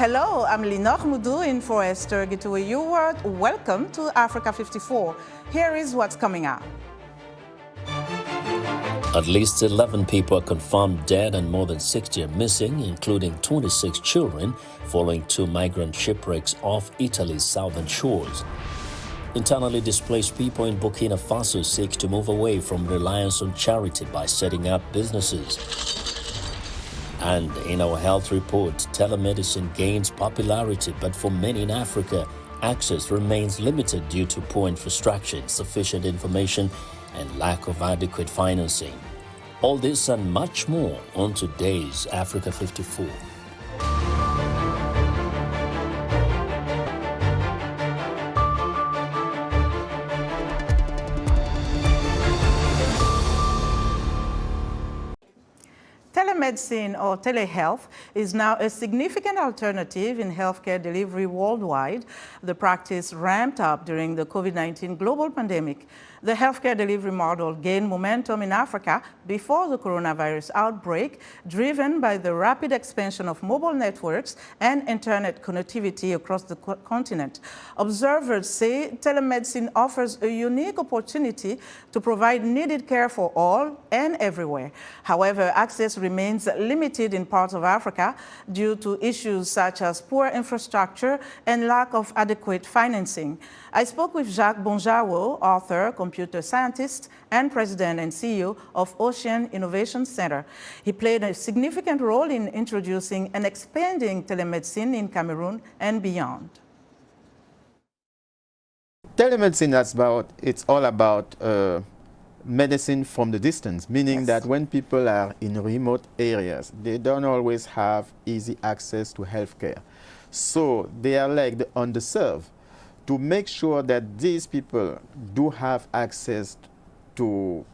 Hello, I'm Linord in for Esther Gitwe. Welcome to Africa 54. Here is what's coming up. At least 11 people are confirmed dead and more than 60 are missing, including 26 children, following 2 migrant shipwrecks off Italy's southern shores. Internally displaced people in Burkina Faso seek to move away from reliance on charity by setting up businesses. And in our health report, telemedicine gains popularity, but for many in Africa, access remains limited due to poor infrastructure, insufficient information, and lack of adequate financing. All this and much more on today's Africa 54. Telemedicine or telehealth is now a significant alternative in healthcare delivery worldwide. The practice ramped up during the COVID-19 global pandemic. The healthcare delivery model gained momentum in Africa before the coronavirus outbreak, driven by the rapid expansion of mobile networks and internet connectivity across the continent. Observers say telemedicine offers a unique opportunity to provide needed care for all and everywhere. However, access remains limited in parts of Africa due to issues such as poor infrastructure and lack of adequate financing. I spoke with Jacques Bonjawo, author, computer scientist, and president and CEO of Ocean Innovation Center. He played a significant role in introducing and expanding telemedicine in Cameroon and beyond. Telemedicine, it's all about medicine from the distance, meaning Yes. that when people are in remote areas, they don't always have easy access to healthcare. So they are like the underserved. To make sure that these people do have access to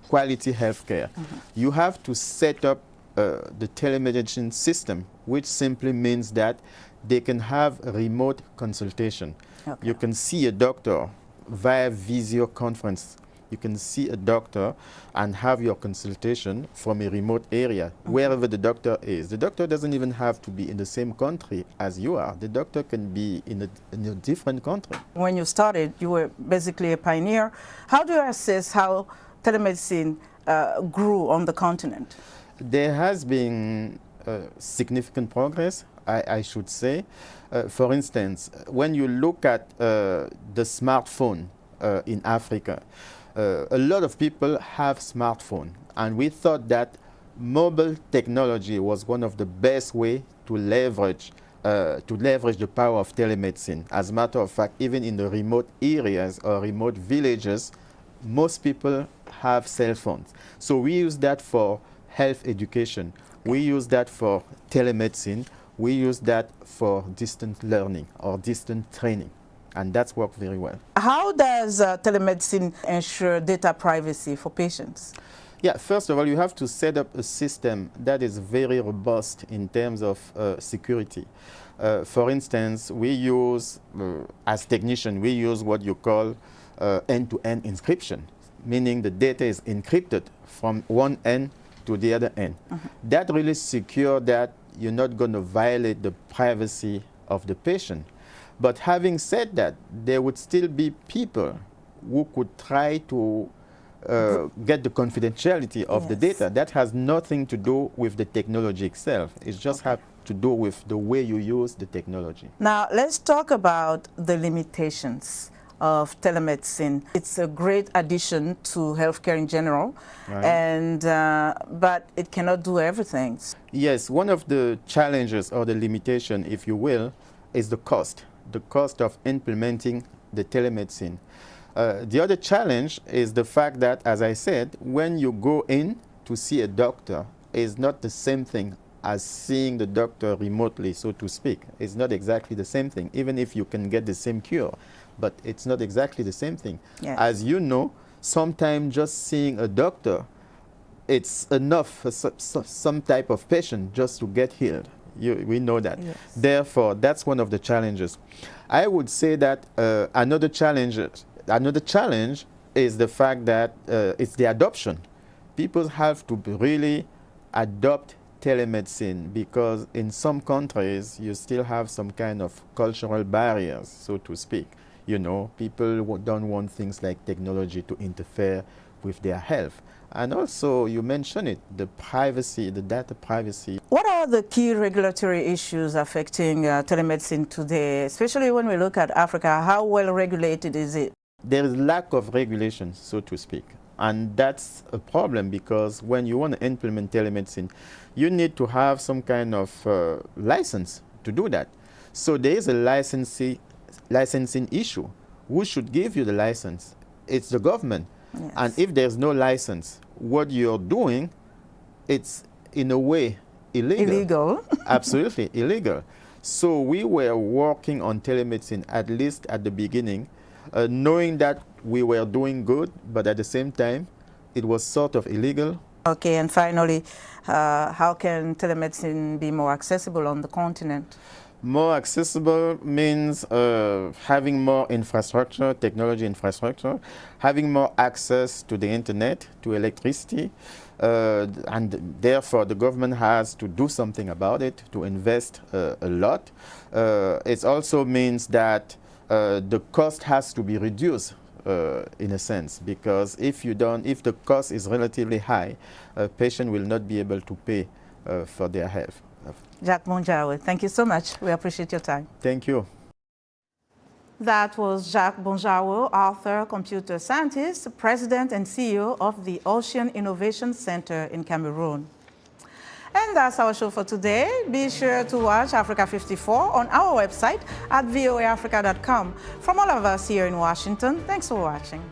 quality healthcare, you have to set up the telemedicine system, which simply means that they can have remote consultation. Okay. You can see a doctor via video conference. You can see a doctor and have your consultation from a remote area, wherever the doctor is. The doctor doesn't even have to be in the same country as you are. The doctor can be in a different country. When you started, you were basically a pioneer. How do you assess how telemedicine grew on the continent? There has been significant progress, I should say. For instance, when you look at the smartphone in Africa, a lot of people have smartphones, and we thought that mobile technology was one of the best ways to leverage the power of telemedicine. As a matter of fact, even in the remote areas or remote villages, most people have cell phones. So we use that for health education. We use that for telemedicine. We use that for distant learning or distant training. And that's worked very well. How does telemedicine ensure data privacy for patients? Yeah, first of all, you have to set up a system that is very robust in terms of security. For instance, we use, as technicians, we use what you call end-to-end encryption, meaning the data is encrypted from one end to the other end. That really secures that you're not going to violate the privacy of the patient. But having said that, there would still be people who could try to get the confidentiality of the data. That has nothing to do with the technology itself. It just has to do with the way you use the technology. Now, let's talk about the limitations of telemedicine. It's a great addition to healthcare in general, Right. and but it cannot do everything. Yes, one of the challenges or the limitation, if you will, is the cost of implementing the telemedicine. The other challenge is the fact that, as I said, when you go in to see a doctor, it's not the same thing as seeing the doctor remotely, so to speak. It's not exactly the same thing, even if you can get the same cure, but it's not exactly the same thing. Yes. As you know, sometimes just seeing a doctor, it's enough for some type of patient just to get healed. We know that. Yes. Therefore, that's one of the challenges. I would say that another challenge is the fact that it's the adoption. People have to really adopt telemedicine because in some countries you still have some kind of cultural barriers, so to speak. You know, people don't want things like technology to interfere with their health. And also, you mentioned it, the privacy, the data privacy. What are the key regulatory issues affecting telemedicine today, especially when we look at Africa? How well regulated is it? There is lack of regulation, so to speak. And that's a problem because when you want to implement telemedicine, you need to have some kind of license to do that. So there is a licensing issue. Who should give you the license? It's the government. Yes. And if there's no license, what you're doing, it's in a way illegal. Illegal. Absolutely illegal. So we were working on telemedicine, at least at the beginning, knowing that we were doing good, but at the same time, it was sort of illegal. Okay, and finally, how can telemedicine be more accessible on the continent? More accessible means having more infrastructure, technology infrastructure, having more access to the internet, to electricity, and therefore the government has to do something about it, to invest a lot. It also means that the cost has to be reduced in a sense, because if the cost is relatively high, a patient will not be able to pay for their health. Jacques Bonjawo, thank you so much. We appreciate your time. Thank you. That was Jacques Bonjawo, author, computer scientist, president and CEO of the Ocean Innovation Center in Cameroon. And that's our show for today. Be sure to watch Africa 54 on our website at voaafrica.com. From all of us here in Washington, thanks for watching.